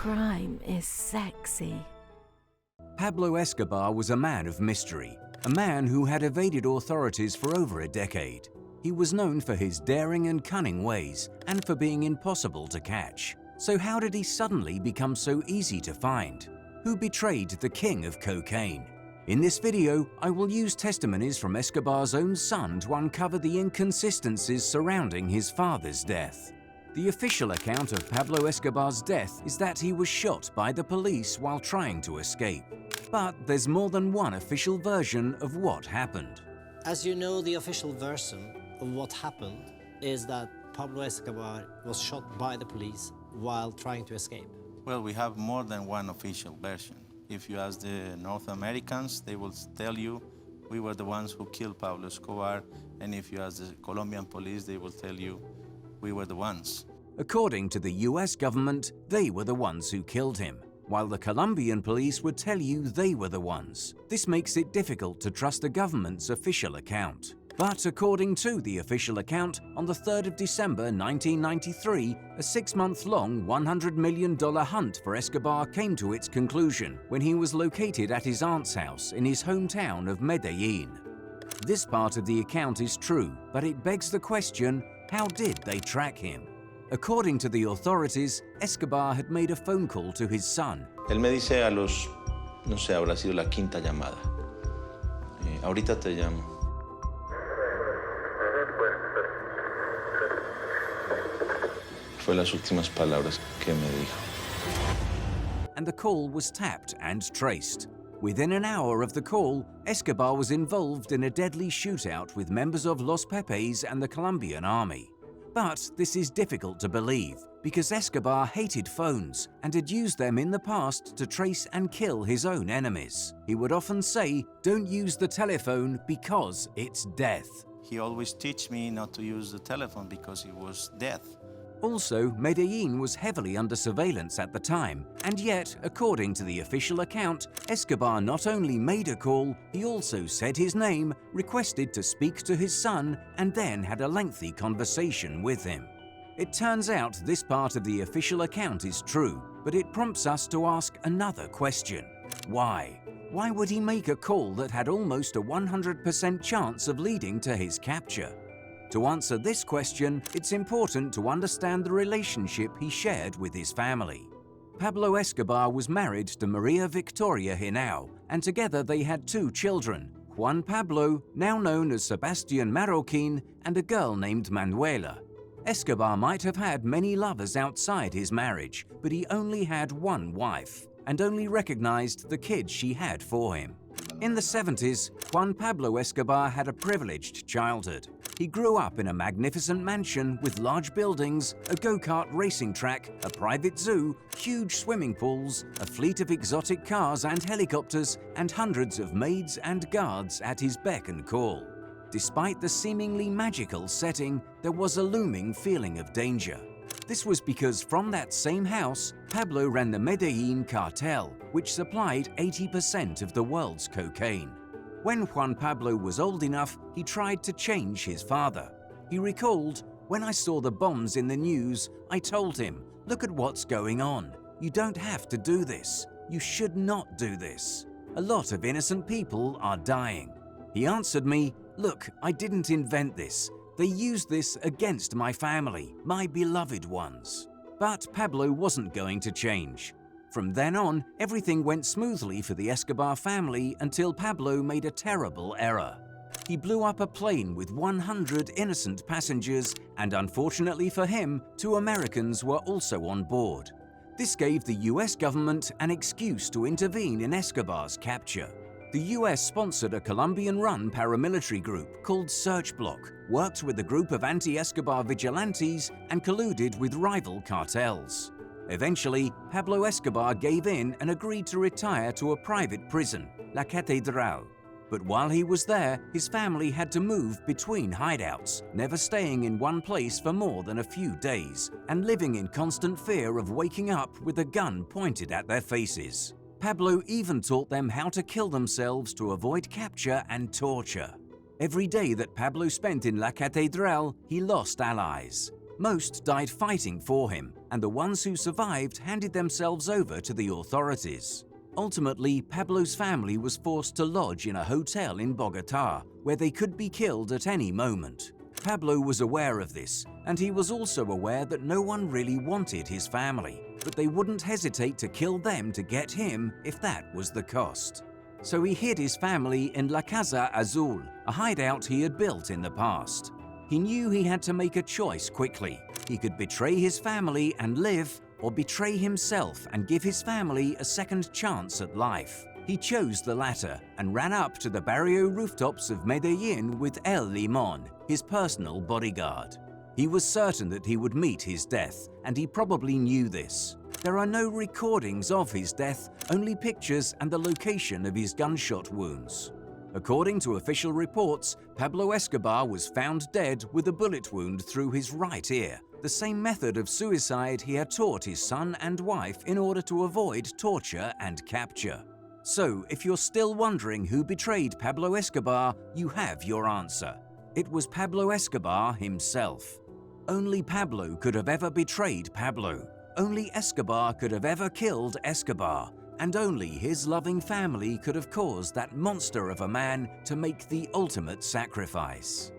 Crime is sexy. Pablo Escobar was a man of mystery, a man who had evaded authorities for over a decade. He was known for his daring and cunning ways and for being impossible to catch. So how did he suddenly become so easy to find? Who betrayed the king of cocaine? In this video, I will use testimonies from Escobar's own son to uncover the inconsistencies surrounding his father's death. The official account of Pablo Escobar's death is that he was shot by the police while trying to escape. But there's more than one official version of what happened. As you know, the official version of what happened is that Pablo Escobar was shot by the police while trying to escape. Well, we have more than one official version. If you ask the North Americans, they will tell you we were the ones who killed Pablo Escobar. And if you ask the Colombian police, they will tell you we were the ones. According to the US government, they were the ones who killed him, while the Colombian police would tell you they were the ones. This makes it difficult to trust the government's official account. But according to the official account, on the 3rd of December 1993, a 6-month-long $100 million hunt for Escobar came to its conclusion when he was located at his aunt's house in his hometown of Medellin. This part of the account is true, but it begs the question, how did they track him? According to the authorities, Escobar had made a phone call to his son. Él me dice a los, no sé, habrá sido la quinta llamada. Ahorita te llamo. Fue las últimas palabras que me dijo. And the call was tapped and traced. Within an hour of the call, Escobar was involved in a deadly shootout with members of Los Pepes and the Colombian army. But this is difficult to believe, because Escobar hated phones and had used them in the past to trace and kill his own enemies. He would often say, "Don't use the telephone because it's death." He always teach me not to use the telephone because it was death. Also, Medellin was heavily under surveillance at the time, and yet, according to the official account, Escobar not only made a call, he also said his name, requested to speak to his son, and then had a lengthy conversation with him. It turns out this part of the official account is true, but it prompts us to ask another question. Why? Why would he make a call that had almost a 100% chance of leading to his capture? To answer this question, it's important to understand the relationship he shared with his family. Pablo Escobar was married to Maria Victoria Henao, and together they had 2 children, Juan Pablo, now known as Sebastian Marroquin, and a girl named Manuela. Escobar might have had many lovers outside his marriage, but he only had one wife, and only recognized the kids she had for him. In the 70s, Juan Pablo Escobar had a privileged childhood. He grew up in a magnificent mansion with large buildings, a go-kart racing track, a private zoo, huge swimming pools, a fleet of exotic cars and helicopters, and hundreds of maids and guards at his beck and call. Despite the seemingly magical setting, there was a looming feeling of danger. This was because from that same house, Pablo ran the Medellin cartel, which supplied 80% of the world's cocaine. When Juan Pablo was old enough, he tried to change his father. He recalled, "When I saw the bombs in the news, I told him, look at what's going on. You don't have to do this. You should not do this. A lot of innocent people are dying." He answered me, "Look, I didn't invent this. They used this against my family, my beloved ones." But Pablo wasn't going to change. From then on, everything went smoothly for the Escobar family until Pablo made a terrible error. He blew up a plane with 100 innocent passengers, and unfortunately for him, 2 Americans were also on board. This gave the US government an excuse to intervene in Escobar's capture. The US sponsored a Colombian-run paramilitary group called Search Block, worked with a group of anti-Escobar vigilantes, and colluded with rival cartels. Eventually, Pablo Escobar gave in and agreed to retire to a private prison, La Catedral. But while he was there, his family had to move between hideouts, never staying in one place for more than a few days, and living in constant fear of waking up with a gun pointed at their faces. Pablo even taught them how to kill themselves to avoid capture and torture. Every day that Pablo spent in La Catedral, he lost allies. Most died fighting for him, and the ones who survived handed themselves over to the authorities. Ultimately, Pablo's family was forced to lodge in a hotel in Bogotá, where they could be killed at any moment. Pablo was aware of this, and he was also aware that no one really wanted his family, but they wouldn't hesitate to kill them to get him if that was the cost. So he hid his family in La Casa Azul, a hideout he had built in the past. He knew he had to make a choice quickly. He could betray his family and live, or betray himself and give his family a second chance at life. He chose the latter and ran up to the barrio rooftops of Medellin with El Limón, his personal bodyguard. He was certain that he would meet his death, and he probably knew this. There are no recordings of his death, only pictures and the location of his gunshot wounds. According to official reports, Pablo Escobar was found dead with a bullet wound through his right ear, the same method of suicide he had taught his son and wife in order to avoid torture and capture. So, if you're still wondering who betrayed Pablo Escobar, you have your answer. It was Pablo Escobar himself. Only Pablo could have ever betrayed Pablo. Only Escobar could have ever killed Escobar. And only his loving family could have caused that monster of a man to make the ultimate sacrifice.